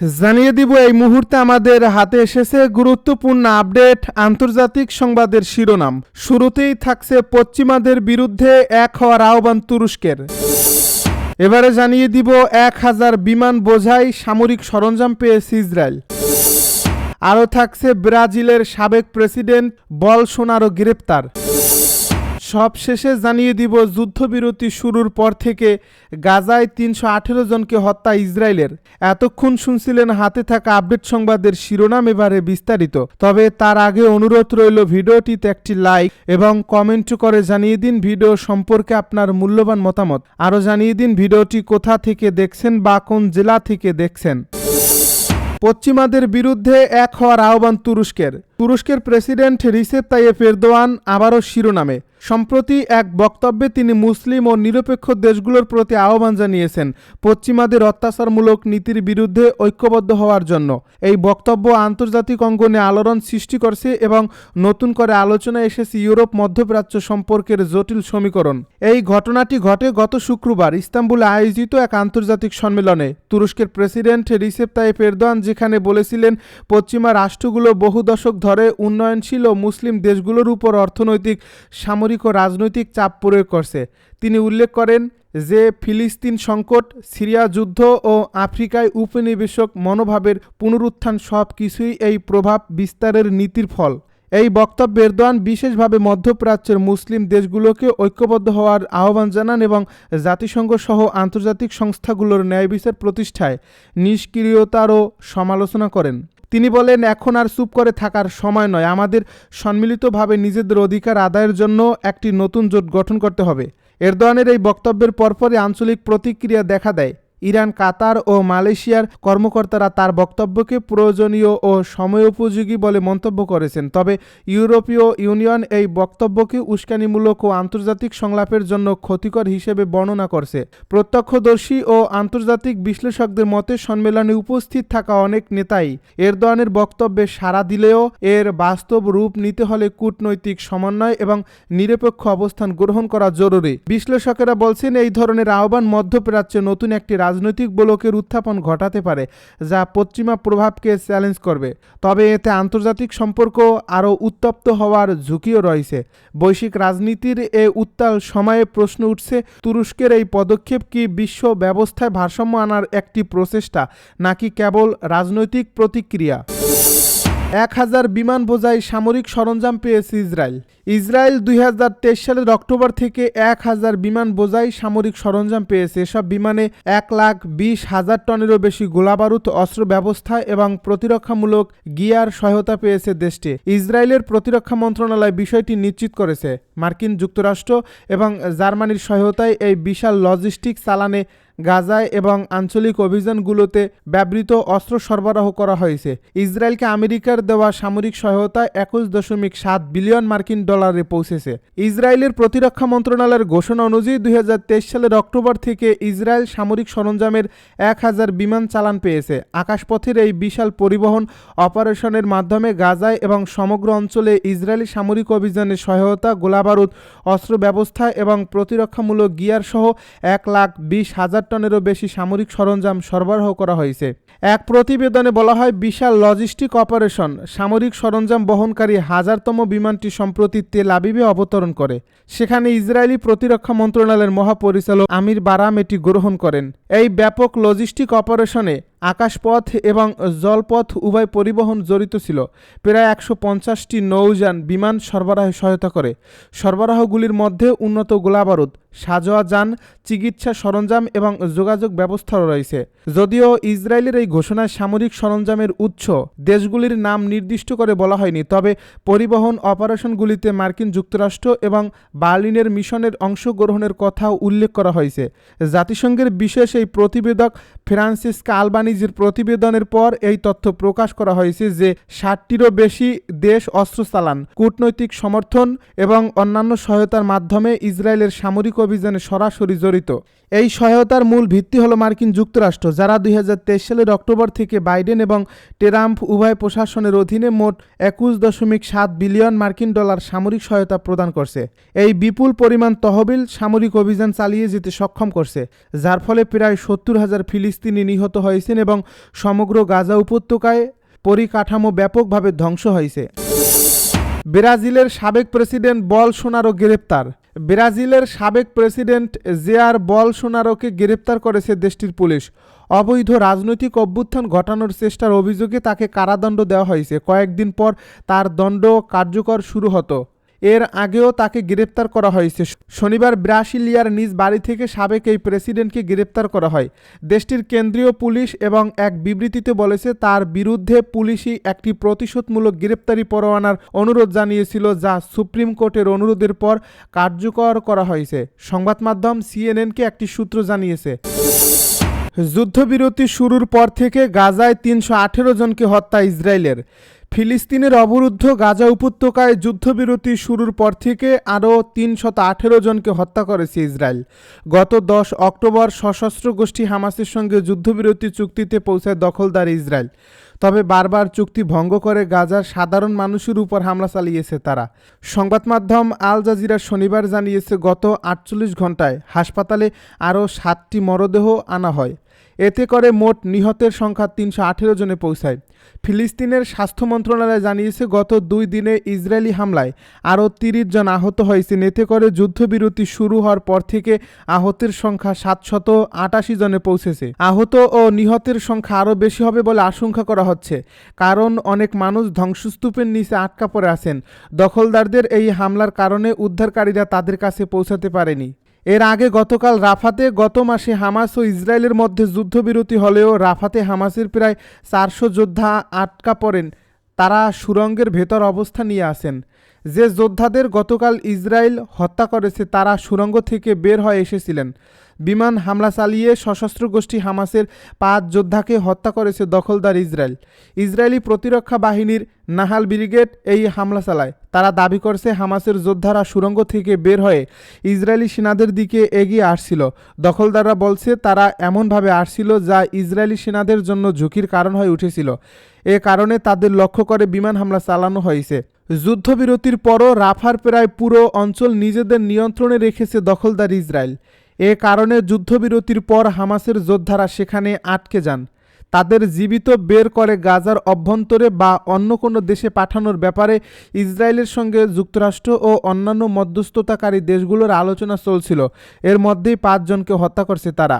জানিয়ে দিব এই মুহূর্তে আমাদের হাতে এসেছে গুরুত্বপূর্ণ আপডেট আন্তর্জাতিক সংবাদের শিরোনাম। শুরুতেই থাকছে পশ্চিমাদের বিরুদ্ধে এক হওয়ার আহ্বান তুরস্কের। এবারে জানিয়ে দিব 1000 বিমান বোঝাই সামরিক সরঞ্জাম পেয়েছে ইসরায়েল। আরও থাকছে ব্রাজিলের সাবেক প্রেসিডেন্ট বলসোনারো গ্রেপ্তার। সবশেষে জানিয়ে দিব যুদ্ধবিরতি শুরুর পর থেকে গাজায় 318 জনকে হত্যা ইসরায়েলের। এতক্ষণ শুনছিলেন হাতে থাকা আপডেট সংবাদের শিরোনাম, এবারে বিস্তারিত। তবে তার আগে অনুরোধ রইল ভিডিওটিতে একটি লাইক এবং কমেন্ট করে জানিয়ে দিন ভিডিও সম্পর্কে আপনার মূল্যবান মতামত। আরও জানিয়ে দিন ভিডিওটি কোথা থেকে দেখছেন বা কোন জেলা থেকে দেখছেন। পশ্চিমাদের বিরুদ্ধে এক হওয়ার আহ্বান তুরস্কের। তুরস্কের প্রেসিডেন্ট রিসেপ তাইয়েপ এরদোয়ান আবারও শিরোনামে। সম্প্রতি এক বক্তব্যে তিনি মুসলিম ও নিরপেক্ষ দেশগুলোর প্রতি আহ্বান জানিয়েছেন পশ্চিমাদের অত্যাচারমূলক নীতির বিরুদ্ধে ঐক্যবদ্ধ হওয়ার জন্য। এই বক্তব্য আন্তর্জাতিক অঙ্গনে আলোড়ন সৃষ্টি করছে এবং নতুন করে আলোচনায় এসেছে ইউরোপ মধ্যপ্রাচ্য সম্পর্কের জটিল সমীকরণ। এই ঘটনাটি ঘটে গত শুক্রবার ইস্তাম্বুলে আয়োজিত এক আন্তর্জাতিক সম্মেলনে। তুরস্কের প্রেসিডেন্ট রিসেপ তাইয়েপ এরদোয়ান যেখানে বলেছিলেন পশ্চিমা রাষ্ট্রগুলো বহু দশক ধরে উন্নয়নশীল ও মুসলিম দেশগুলোর উপর অর্থনৈতিক, সামরিক ও রাজনৈতিক চাপ প্রয়োগ করছে। তিনি উল্লেখ করেন যে ফিলিস্তিন সংকট, সিরিয়া যুদ্ধ ও আফ্রিকায় উপনিবেশক মনোভাবের পুনরুত্থান সব কিছুই এই প্রভাব বিস্তারের নীতির ফল। এই বক্তব্যে এরদোয়ান বিশেষভাবে মধ্যপ্রাচ্যের মুসলিম দেশগুলোকে ঐক্যবদ্ধ হওয়ার আহ্বান জানান এবং জাতিসংঘ সহ আন্তর্জাতিক সংস্থাগুলোর ন্যায়বিচার প্রতিষ্ঠায় নিষ্ক্রিয়তারও সমালোচনা করেন। তিনি বলেন, এখন আর চুপ করে থাকার সময় নয়, আমাদের সম্মিলিতভাবে নিজেদের অধিকার আদায়ের জন্য একটি নতুন জোট গঠন করতে হবে। এরদোয়ানের এই বক্তব্যের পরপরই আঞ্চলিক প্রতিক্রিয়া দেখা দেয়। ইরান, কাতার ও মালয়েশিয়ার কর্মকর্তারা তার বক্তব্যকে প্রয়োজনীয় ও সময়োপযোগী বলে মন্তব্য করেছেন। তবে ইউরোপীয় ইউনিয়ন এই বক্তব্যকে উস্কানিমূলক ও আন্তর্জাতিক সংলাপের জন্য ক্ষতিকর হিসেবে বর্ণনা করছে। প্রত্যক্ষদর্শী ও আন্তর্জাতিক বিশ্লেষকদের মতে সম্মেলনে উপস্থিত থাকা অনেক নেতাই এরদোয়ানের বক্তব্যে সাড়া দিলেও এর বাস্তব রূপ নিতে হলে কূটনৈতিক সমন্বয় এবং নিরপেক্ষ অবস্থান গ্রহণ করা জরুরি। বিশ্লেষকেরা বলছেন এই ধরনের আহ্বান মধ্যপ্রাচ্যে নতুন একটি রাজনৈতিক ব্লকের উত্থাপন ঘটাতে পারে যা পশ্চিমা প্রভাবকে চ্যালেঞ্জ করবে। তবে এতে আন্তর্জাতিক সম্পর্ক আরও উত্তপ্ত হওয়ার ঝুঁকিও রয়েছে। বৈশ্বিক রাজনীতির এ উত্তাল সময়ে প্রশ্ন উঠছে, তুরস্কের এই পদক্ষেপ কি বিশ্ব ব্যবস্থায় ভারসাম্য আনার একটি প্রচেষ্টা নাকি কেবল রাজনৈতিক প্রতিক্রিয়া? 1000 বিমান বোঝাই সামরিক সরঞ্জাম পেয়েছে ইসরায়েল। ইসরায়েল 2023 সালের অক্টোবর থেকে 1000 বিমান বোঝাই সামরিক সরঞ্জাম পেয়েছে। এসব বিমানে 1,20,000 টনেরও বেশি গোলাবারুদ, অস্ত্র ব্যবস্থা এবং প্রতিরক্ষামূলক গিয়ার সহায়তা পেয়েছে দেশটি। ইসরায়েলের প্রতিরক্ষা মন্ত্রণালয় বিষয়টি নিশ্চিত করেছে। মার্কিন যুক্তরাষ্ট্র এবং জার্মানির সহায়তায় এই বিশাল লজিস্টিক চালানে গাজায় এবং আঞ্চলিক অভিযানগুলোতে ব্যবহৃত অস্ত্র সরবরাহ করা হয়েছে। ইসরায়েলকে আমেরিকার দেওয়া সামরিক সহায়তা 21.7 বিলিয়ন মার্কিন ডলারে পৌঁছেছে। ইসরায়েলের প্রতিরক্ষা মন্ত্রণালয়ের ঘোষণা অনুযায়ী 2023 সালের অক্টোবর থেকে ইসরায়েল সামরিক সরঞ্জামের 1000 বিমান চালান পেয়েছে। আকাশপথের এই বিশাল পরিবহন অপারেশনের মাধ্যমে গাজায় এবং সমগ্র অঞ্চলে ইসরায়েলি সামরিক অভিযানে সহায়তা, গোলাবারুদ, অস্ত্র ব্যবস্থা এবং প্রতিরক্ষামূলক গিয়ার সহ 1,20,000 টনেরও বেশি সামরিক সরঞ্জাম সরবরাহ করা হয়েছে। এক প্রতিবেদনে বলা হয়, বিশাল লজিস্টিক অপারেশন সামরিক সরঞ্জাম বহনকারী 1000তম বিমানটি সম্প্রতি তেল আবিবে অবতরণ করে। সেখানে ইসরায়েলি প্রতিরক্ষা মন্ত্রণালয়ের মহাপরিচালক আমির বারাম এটি গ্রহণ করেন। এই ব্যাপক লজিস্টিক অপারেশনে আকাশপথ এবং জলপথ উভয় পরিবহন জড়িত ছিল। প্রায় 150টি নৌযান বিমান সরবরাহে সহায়তা করে। সরবরাহগুলির মধ্যে উন্নত গোলাবারুদ, সাজোয়া যান, চিকিৎসা সরঞ্জাম এবং যোগাযোগ ব্যবস্থাও রয়েছে। যদিও ইসরায়েলের এই ঘোষণায় সামরিক সরঞ্জামের উৎস দেশগুলির নাম নির্দিষ্ট করে বলা হয়নি, তবে পরিবহন অপারেশনগুলিতে মার্কিন যুক্তরাষ্ট্র এবং বার্লিনের মিশনের অংশগ্রহণের কথাও উল্লেখ করা হয়েছে। জাতিসংঘের বিশেষ এই প্রতিবেদক ফ্রান্সিসকা আলবানিজির প্রতিবেদনের পর এই তথ্য প্রকাশ করা হয়েছে যে 60টিরও বেশি দেশ অস্ত্র চালান, কূটনৈতিক সমর্থন এবং অন্যান্য সহায়তার মাধ্যমে ইসরায়েলের সামরিক অভিযানে সরাসরি জড়িত। এই সহায়তার মূল ভিত্তি হল মার্কিন যুক্তরাষ্ট্র, যারা 2023 সালের অক্টোবর থেকে বাইডেন এবং ট্রাম্প উভয় প্রশাসনের অধীনে মোট 21.7 বিলিয়ন মার্কিন ডলার সামরিক সহায়তা প্রদান করছে। এই বিপুল পরিমাণ তহবিল সামরিক অভিযান চালিয়ে যেতে সক্ষম করছে, যার ফলে প্রায় 70,000 ফিলিস্তিনি নিহত হয়েছেন এবং সমগ্র গাজা উপত্যকায় পরিকাঠামো ব্যাপকভাবে ধ্বংস হয়েছে। ব্রাজিলের সাবেক প্রেসিডেন্ট বলসোনারো গ্রেপ্তার। ব্রাজিলের সাবেক প্রেসিডেন্ট জেয়ার বলসোনারোকে গ্রেপ্তার করেছে দেশটির পুলিশ। অবৈধ রাজনৈতিক অভ্যুত্থান ঘটানোর চেষ্টার অভিযোগে তাকে কারাদণ্ড দেওয়া হয়েছে। কয়েকদিন পর তার দণ্ড কার্যকর শুরু হতো। এর আগেও তাকে গ্রেপ্তার করা হয়েছে। শনিবার ব্রাসিলিয়ার নিজ বাড়ি থেকে সাবেক এই প্রেসিডেন্টকে গ্রেপ্তার করা হয়। দেশটির কেন্দ্রীয় পুলিশ এবং এক বিবৃতিতে বলেছে তার বিরুদ্ধে পুলিশই একটি প্রতিশোধমূলক গ্রেপ্তারি পরোয়ানার অনুরোধ জানিয়েছিল, যা সুপ্রিম কোর্টের অনুরোধের পর কার্যকর করা হয়েছে। সংবাদ মাধ্যম সিএনএনকে একটি সূত্র জানিয়েছে। যুদ্ধবিরতি শুরুর পর থেকে গাজায় ৩১৮ জনকে হত্যা ইসরায়েলের। ফিলিস্তিনের অবরুদ্ধ গাজা উপত্যকায় যুদ্ধবিরতি শুরুর পর থেকে আরও ৩১৮ জনকে হত্যা করেছে ইসরায়েল। গত ১০ অক্টোবর সশস্ত্র গোষ্ঠী হামাসের সঙ্গে যুদ্ধবিরতি চুক্তিতে পৌঁছায় দখলদার ইসরায়েল। তবে বারবার চুক্তি ভঙ্গ করে গাজার সাধারণ মানুষের উপর হামলা চালিয়েছে তারা। সংবাদ মাধ্যম আল জাজিরা শনিবার জানিয়েছে গত ৪৮ ঘন্টায় হাসপাতালে আরও ৭টি মরদেহ আনা হয়। এতে করে মোট নিহতের সংখ্যা ৩১৮ জনে পৌঁছায়। ফিলিস্তিনের স্বাস্থ্য মন্ত্রণালয় জানিয়েছে গত ২ দিনে ইসরায়েলি হামলায় আরও ৩০ জন আহত হয়েছেন। এতে করে যুদ্ধবিরতি শুরু হওয়ার পর থেকে আহতের সংখ্যা ৭৮৮ জনে পৌঁছেছে। আহত ও নিহতের সংখ্যা আরও বেশি হবে বলে আশঙ্কা করা হচ্ছে, কারণ অনেক মানুষ ধ্বংসস্তূপের নিচে আটকা পড়ে আছেন। দখলদারদের এই হামলার কারণে উদ্ধারকারীরা তাদের কাছে পৌঁছাতে পারেনি। এর আগে গতকাল রাফাতে গত মাসে হামাস ও ইসরায়েলের মধ্যে যুদ্ধবিরতি হলেও রাফাতে হামাসের প্রায় ৪০০ যোদ্ধা আটকা পড়েন। তারা সুড়ঙ্গের ভেতর অবস্থান নিয়ে আছেন। যে যোদ্ধাদের গতকাল ইসরায়েল হত্যা করেছে তারা সুড়ঙ্গ থেকে বের হয়ে এসেছিলেন। বিমান হামলা চালিয়ে সশস্ত্র গোষ্ঠী হামাসের ৫ যোদ্ধাকে হত্যা করেছে দখলদার ইসরায়েল। ইসরায়েলি প্রতিরক্ষা বাহিনীর নাহাল ব্রিগেড এই হামলা চালায়। তারা দাবি করছে হামাসের যোদ্ধারা সুড়ঙ্গ থেকে বের হয়ে ইসরায়েলি সেনাদের দিকে এগিয়ে আসছিল। দখলদাররা বলছে তারা এমনভাবে আসছিল যা ইসরায়েলি সেনাদের জন্য ঝুঁকির কারণ হয়ে উঠেছিল। এ কারণে তাদের লক্ষ্য করে বিমান হামলা চালানো হয়েছে। যুদ্ধবিরতির পরও রাফার প্রায় পুরো অঞ্চল নিজেদের নিয়ন্ত্রণে রেখেছে দখলদার ইসরায়েল। এ কারণে যুদ্ধবিরতির পর হামাসের যোদ্ধারা সেখানে আটকে যান। তাদের জীবিত বের করে গাজার অভ্যন্তরে বা অন্য কোনো দেশে পাঠানোর ব্যাপারে ইসরায়েলের সঙ্গে যুক্তরাষ্ট্র ও অন্যান্য মধ্যস্থতাকারী দেশগুলোর আলোচনা চলছিল। এর মধ্যেই ৫ জনকে হত্যা করছে তারা।